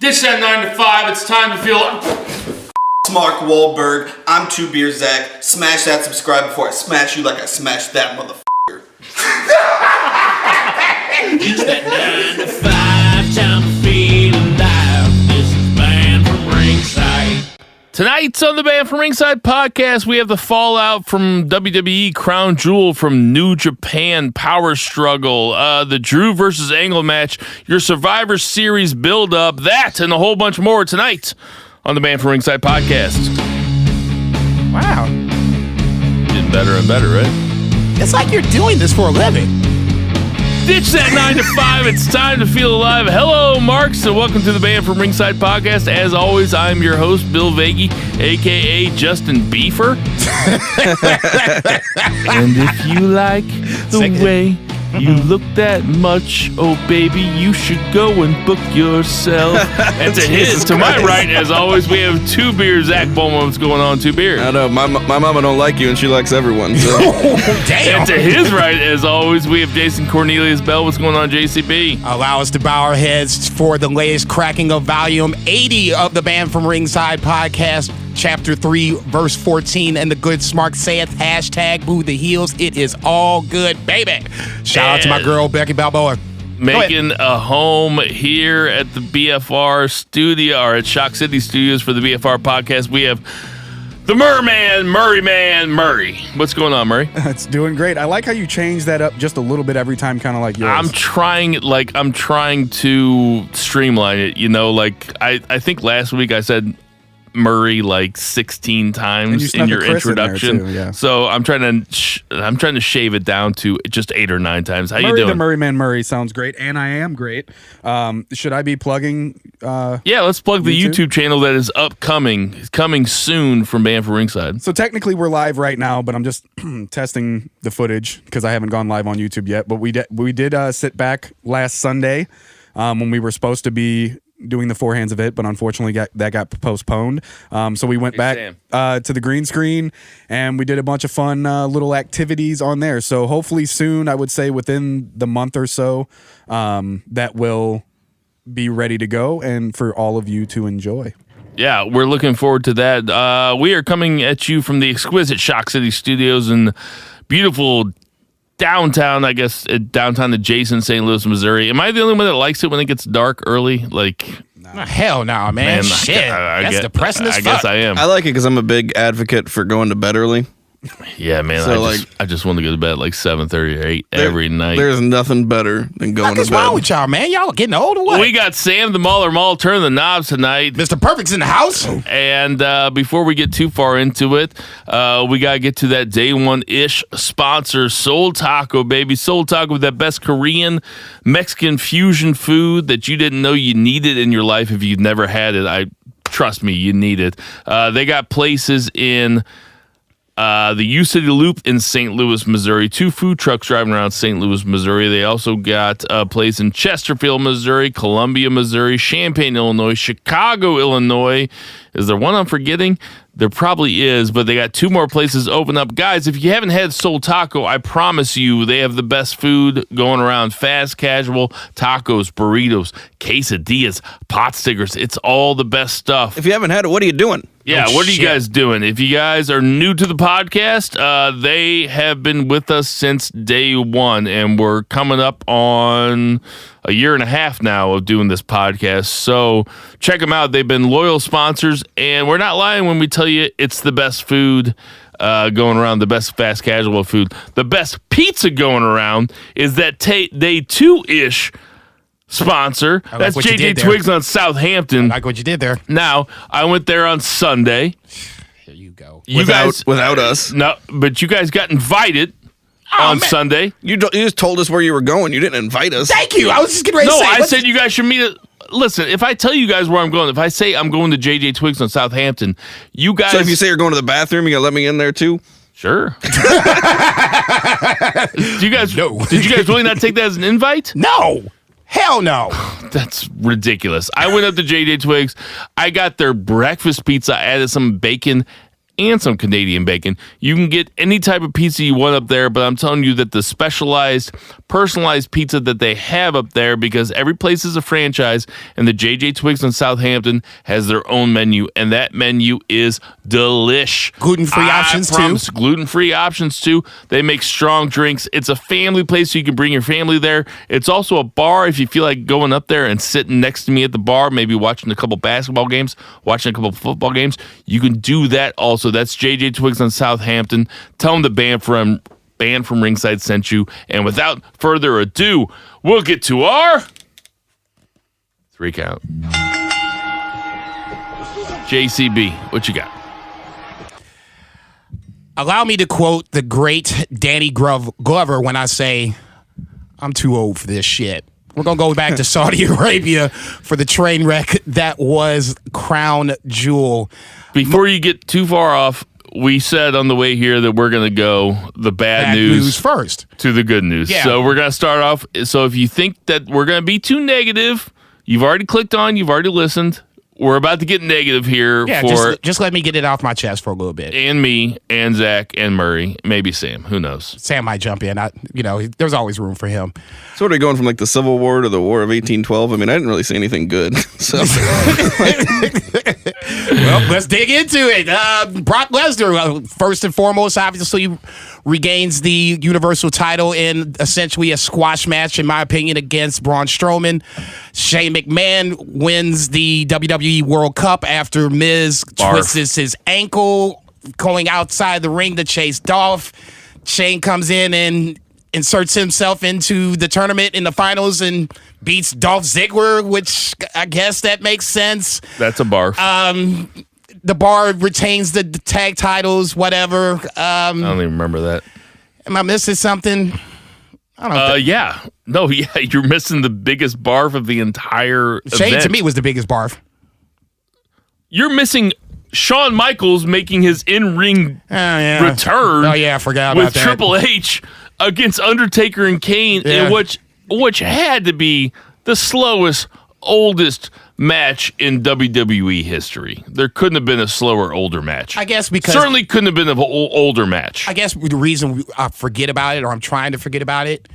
Ditch that 9 to 5. It's time to feel. Mark Wahlberg. I'm 2 Beer Zach. Smash that subscribe before I smash you like I smashed that motherfucker. It's that 9 to 5 time to feel alive. This is Banned from Ringside. Tonight's on the Banned from Ringside podcast, we have the fallout from WWE Crown Jewel from New Japan Power Struggle, the Drew versus Angle match, your Survivor Series build-up, that and a whole bunch more tonight on the Banned from Ringside podcast. Wow. Getting better and better, right? It's like you're doing this for a living. Ditch that 9 to 5. It's time to feel alive. Hello, Marks, and welcome to the Banned from Ringside podcast. As always, I'm your host, Bill Vagey, a.k.a. Justin Beefer. And if you like the way you look that much, oh, baby, you should go and book yourself. And to my right, as always, we have 2 Beer Zach Bowman. What's going on, 2 Beer? I know, my mama don't like you and she likes everyone. So. Damn. And to his right, as always, we have Jason Cornelius Bell. What's going on, JCB? Allow us to bow our heads for the latest cracking of volume 80 of the Banned from Ringside podcast, chapter 3, verse 14, and the good smart saith, hashtag boo the heels. It is all good, baby. Shout out to my girl, Becky Balboa. Making a home here at the BFR studio, or at Shock City Studios for the BFR podcast. We have the Murray. What's going on, Murray? It's doing great. I like how you change that up just a little bit every time, kind of like yours. I'm trying to streamline it. You know, like I think last week I said Murray like 16 times in your introduction. Too, yeah. So I'm trying to shave it down to just 8 or 9 times. How Murray you doing? The Murray Man Murray sounds great, and I am great. Should I be plugging? Yeah, let's plug the YouTube channel that is coming soon from Banned from Ringside. So technically we're live right now, but I'm just testing the footage because I haven't gone live on YouTube yet. But we did sit back last Sunday when we were supposed to be doing the forehands of it, but unfortunately that got postponed. So we went back to the green screen and we did a bunch of fun little activities on there. So hopefully soon, I would say within the month or so, that will be ready to go and for all of you to enjoy. Yeah, we're looking forward to that. We are coming at you from the exquisite Shock City Studios in beautiful downtown, I guess, downtown adjacent St. Louis, Missouri. Am I the only one that likes it when it gets dark early? Like, Hell no, man. Shit. That's depressing as fuck. I guess I am. I like it because I'm a big advocate for going to bed early. Yeah, man. So, I just want to go to bed at like 7:30 or 8 every night. There's nothing better than going to bed. What's wrong with y'all, man? Y'all getting old or what? We got Sam the Mauler turning the knobs tonight. Mr. Perfect's in the house. And before we get too far into it, we got to get to that day one-ish sponsor, Soul Taco, baby. Soul Taco with that best Korean, Mexican fusion food that you didn't know you needed in your life if you've never had it. Trust me, you need it. They got places in the U-City Loop in St. Louis, Missouri. 2 food trucks driving around St. Louis, Missouri. They also got a place in Chesterfield, Missouri, Columbia, Missouri, Champaign, Illinois, Chicago, Illinois. Is there one I'm forgetting? There probably is, but they got 2 more places open up. Guys, if you haven't had Soul Taco, I promise you they have the best food going around. Fast, casual, tacos, burritos, quesadillas, pot stickers. It's all the best stuff. If you haven't had it, what are you doing? Yeah, what are you guys doing? If you guys are new to the podcast, they have been with us since day one, and we're coming up on a year and a half now of doing this podcast. So check them out. They've been loyal sponsors, and we're not lying when we tell you it's the best food going around, the best fast casual food. The best pizza going around is that day 2-ish sponsor. Like that's JJ Twigs on Southampton. I like what you did there. Now, I went there on Sunday. Here you go. Without us. No, but you guys got invited on Sunday. You just told us where you were going. You didn't invite us. Thank you. I was just getting ready to say. No, I said you guys should meet Listen, if I tell you guys where I'm going, if I say I'm going to JJ Twigs on Southampton, you guys... So if you say you're going to the bathroom, you gotta let me in there too? Sure. Did you guys really not take that as an invite? No. Hell no. That's ridiculous. I went up to JJ Twigs. I got their breakfast pizza. I added some bacon and some Canadian bacon. You can get any type of pizza you want up there, but I'm telling you that the specialized, personalized pizza that they have up there, because every place is a franchise, and the JJ Twigs in Southampton has their own menu, and that menu is delish. Gluten-free options too. Gluten-free options too. They make strong drinks. It's a family place, so you can bring your family there. It's also a bar if you feel like going up there and sitting next to me at the bar, maybe watching a couple basketball games, watching a couple football games. You can do that also. That's JJ Twigs on Southampton. Tell them the band from Ringside sent you. And without further ado, we'll get to our 3 count. JCB, what you got? Allow me to quote the great Danny Glover when I say, I'm too old for this shit. We're going to go back to Saudi Arabia for the train wreck that was Crown Jewel. Before you get too far off, we said on the way here that we're going to go the bad news first to the good news. Yeah. So we're going to start off. So if you think that we're going to be too negative, you've already clicked on, you've already listened. We're about to get negative here for just let me get it off my chest for a little bit. and me and Zach and Murray, maybe Sam. Who knows? Sam might jump in. There's always room for him. So what are we going from like the Civil War to the War of 1812? I mean, I didn't really see anything good. So Well, let's dig into it. Brock Lesnar, first and foremost, obviously regains the Universal title in essentially a squash match, in my opinion, against Braun Strowman. Shane McMahon wins the WWE World Cup after Miz twists his ankle going outside the ring to chase Dolph. Shane comes in and inserts himself into the tournament in the finals and beats Dolph Ziggler, which I guess that makes sense. That's a barf. The Bar retains the tag titles, whatever. I don't even remember that. Am I missing something? I don't know. Yeah. No, yeah, you're missing the biggest barf of the entire Shane, event. to me, was the biggest barf. You're missing Shawn Michaels making his in-ring return. Oh, yeah, I forgot about with that. Triple H against Undertaker and Kane, Yeah. in which had to be the slowest, oldest match in WWE history. There couldn't have been a slower, older match. I guess because... Certainly couldn't have been an older match. I guess the reason I forget about it, or I'm trying to forget about it,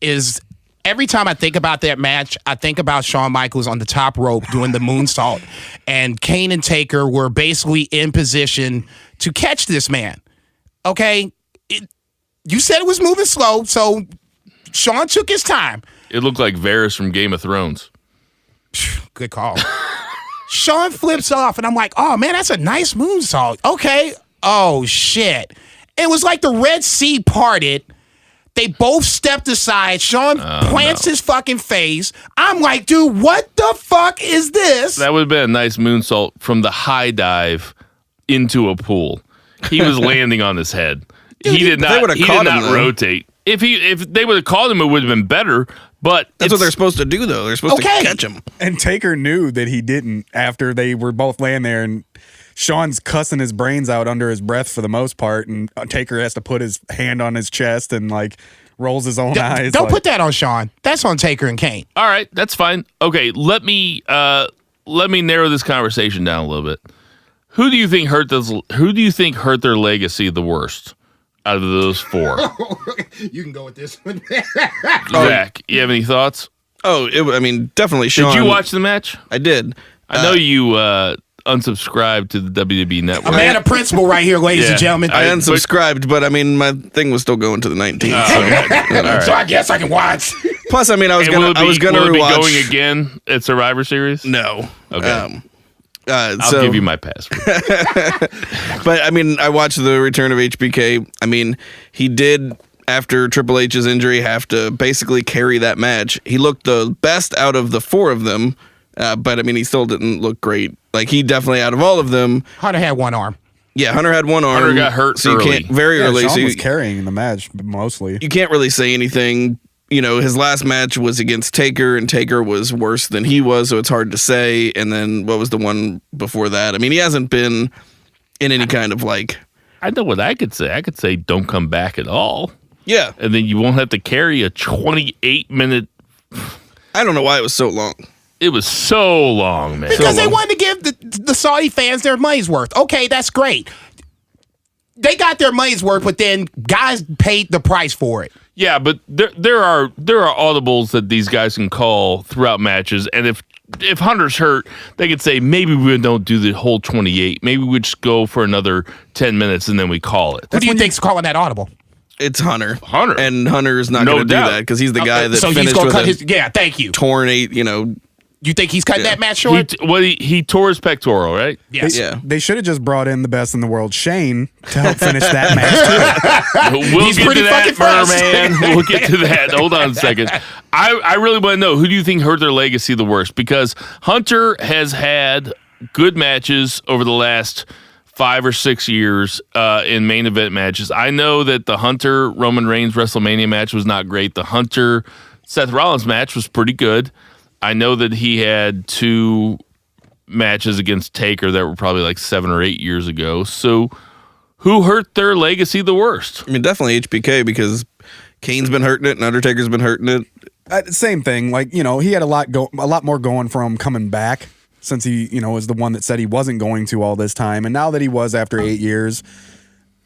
is every time I think about that match, I think about Shawn Michaels on the top rope doing the moonsault, and Kane and Taker were basically in position to catch this man. Okay? You said it was moving slow, so Shawn took his time. It looked like Varys from Game of Thrones. Good call. Shawn flips off, and I'm like, oh, man, that's a nice moonsault. Okay. Oh, shit. It was like the Red Sea parted. They both stepped aside. Shawn plants his fucking face. I'm like, dude, what the fuck is this? That would have been a nice moonsault from the high dive into a pool. He was landing on his head. He did not rotate. If they would have caught him, it would have been better. But that's what they're supposed to do, though. They're supposed to catch him. And Taker knew that he didn't after they were both laying there, and Shawn's cussing his brains out under his breath for the most part, and Taker has to put his hand on his chest and like rolls his own eyes. Don't put that on Shawn. That's on Taker and Kane. All right, that's fine. Okay, let me narrow this conversation down a little bit. Who do you think hurt their legacy the worst out of those four? You can go with this one. Zach, you have any thoughts? Definitely Shawn. Did you watch the match? I did. I know you unsubscribed to the WWE Network. A man of principle right here, ladies and gentlemen. I unsubscribed, but my thing was still going to the 19th. So I guess I can watch. Plus, I was gonna rewatch. Be going rewatch. again at Survivor Series? No. Okay. I'll give you my password. But I watched the return of HBK. He did, after Triple H's injury, have to basically carry that match. He looked the best out of the four of them, but he still didn't look great. Like, he definitely, out of all of them, Hunter had one arm. Yeah, Hunter had one arm. Hunter got hurt so early. You can't, very early. Shawn So was carrying the match mostly. You can't really say anything. His last match was against Taker, and Taker was worse than he was, so it's hard to say. And then what was the one before that? He hasn't been in any kind of like... I know what I could say. I could say don't come back at all. Yeah. And then you won't have to carry a 28-minute... I don't know why it was so long. It was so long, man. Because they wanted to give the Saudi fans their money's worth. Okay, that's great. they got their money's worth, but then guys paid the price for it. Yeah, but there are audibles that these guys can call throughout matches, and if Hunter's hurt, they could say maybe we don't do the whole 28. Maybe we just go for another 10 minutes and then we call it. Who do you think's calling that audible? It's Hunter. Hunter. And Hunter's not No going to do doubt. that because he's the guy that So he's finished gonna with cut a his. Yeah, thank you. torn You think he's cutting that match short? He tore his pectoral, right? Yes. Yeah. They should have just brought in the best in the world, Shane, to help finish that match too. We'll He's get pretty to that, fucking fast. man. We'll get to that. Hold on a second. I really want to know, who do you think hurt their legacy the worst? Because Hunter has had good matches over the last 5 or 6 years in main event matches. I know that the Hunter Roman Reigns WrestleMania match was not great. The Hunter Seth Rollins match was pretty good. I know that he had 2 matches against Taker that were probably like 7 or 8 years ago. So who hurt their legacy the worst? I mean, definitely HBK because Kane's been hurting it and Undertaker's been hurting it. Same thing. Like, he had a lot more going for him coming back since he, was the one that said he wasn't going to all this time. And now that he was after 8 years,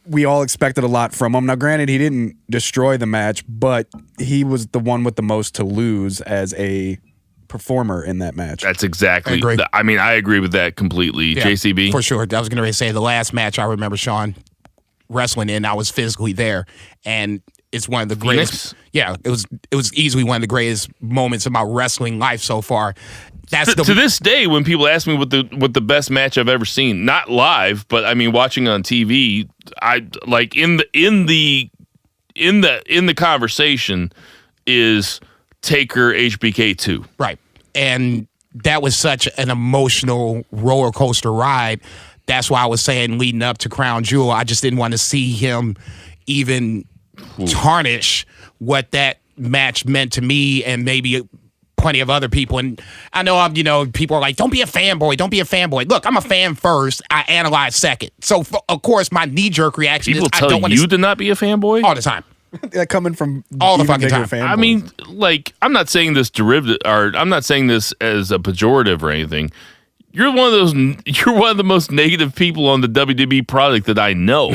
we all expected a lot from him. Now, granted, he didn't destroy the match, but he was the one with the most to lose as a performer in that match. That's exactly. I agree. I mean, I agree with that completely. Yeah, JCB? for sure. I was going to say the last match I remember Sean wrestling in, I was physically there, and it's one of the greatest. Phoenix? Yeah, it was easily one of the greatest moments of my wrestling life so far. That's To this day, when people ask me what the best match I've ever seen, not live, but I mean watching on TV, I like in the conversation is Taker HBK 2. right, and that was such an emotional roller coaster ride. That's why I was saying leading up to Crown Jewel, I just didn't want to see him even tarnish what that match meant to me and maybe plenty of other people. And I know people are like, don't be a fanboy. Don't be a fanboy. Look, I'm a fan first. I analyze second. So, of course, my knee-jerk reaction People is I tell don't want you to not be a fanboy? all the time. Coming from All the even fucking bigger time. fanboys. I mean, like, I'm not saying this derivative, or I'm not saying this as a pejorative or anything. You're one of the most negative people on the WWE product that I know.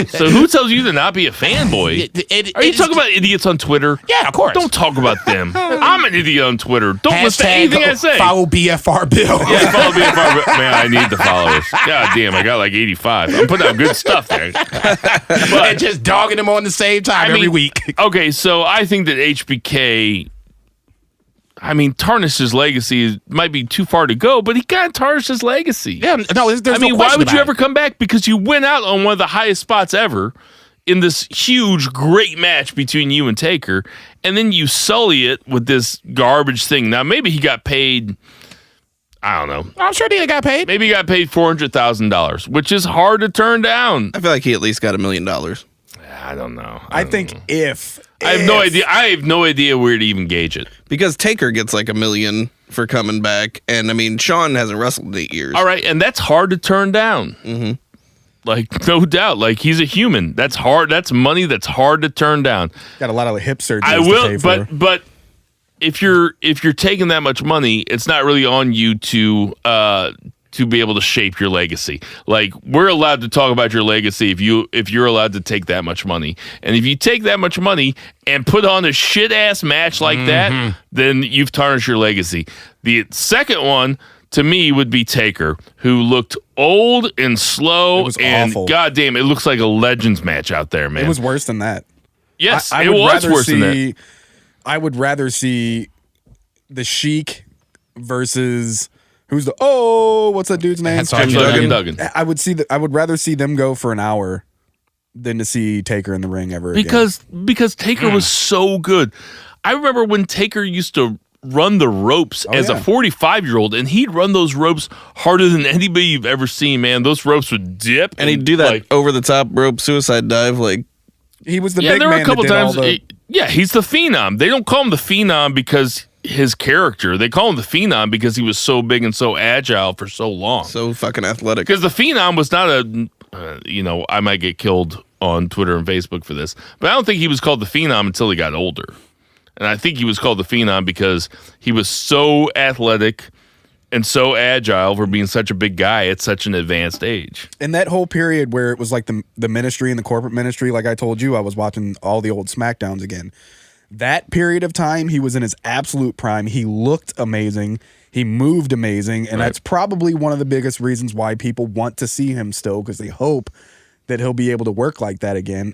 So who tells you to not be a fanboy? Are you talking about idiots on Twitter? Yeah, of course. Don't talk about them. I'm an idiot on Twitter. Don't listen to anything I say. Follow BFR Bill. Yeah, follow me. Man, I need the followers. God damn, I got like 85. I'm putting out good stuff there. And just dogging them on the same time every week. Okay, so I think that HBK, tarnish his legacy might be too far to go, but he kind of tarnished his legacy. Yeah, no, there's no why question would you about ever it. come back? Because you went out on one of the highest spots ever in this huge, great match between you and Taker, and then you sully it with this garbage thing. Now, maybe he got paid, I don't know. I'm sure he got paid. Maybe he got paid $400,000, which is hard to turn down. I feel like he at least got $1 million. I don't know. I think if I have no idea. I have no idea where to even gauge it. Because Taker gets like $1 million for coming back, and I mean Shawn hasn't wrestled in 8 years. All right, and that's hard to turn down. Mm-hmm. Like, no doubt. Like, he's a human. That's hard. That's money that's hard to turn down. got a lot of hip surgeries I to will, pay for. but if you're taking that much money, it's not really on you to be able to shape your legacy. Like, we're allowed to talk about your legacy if you're allowed to take that much money. And if you take that much money and put on a shit ass match like that, then you've tarnished your legacy. The second one to me would be Taker, who looked old and slow, It was and awful. goddamn, it looks like a Legends match out there, man. It was worse than that. Yes, I it would was rather worse than that. see. I would rather see the Sheik versus who's the what's that dude's name? That's Jim Duggan. I would rather see them go for an hour than to see Taker in the ring ever again. Because Taker was so good. I remember when Taker used to run the ropes as a 45-year-old, and he'd run those ropes harder than anybody you've ever seen, man. Those ropes would dip. And he'd do that like, over the top rope suicide dive, like he was the yeah, big there were man a couple that did all times. the, He's the Phenom. They don't call him the Phenom because his character. They call him the Phenom because he was so big and so agile for so long. so fucking athletic. Because the Phenom was not I might get killed on Twitter and Facebook for this, but I don't think he was called the Phenom until he got older. And I think he was called the Phenom because he was so athletic and so agile for being such a big guy at such an advanced age. And that whole period where it was like the ministry and the corporate ministry, like I told you, I was watching all the old SmackDowns again. That period of time, he was in his absolute prime. He looked amazing. He moved amazing. And that's probably one of the biggest reasons why people want to see him still, because they hope that he'll be able to work like that again.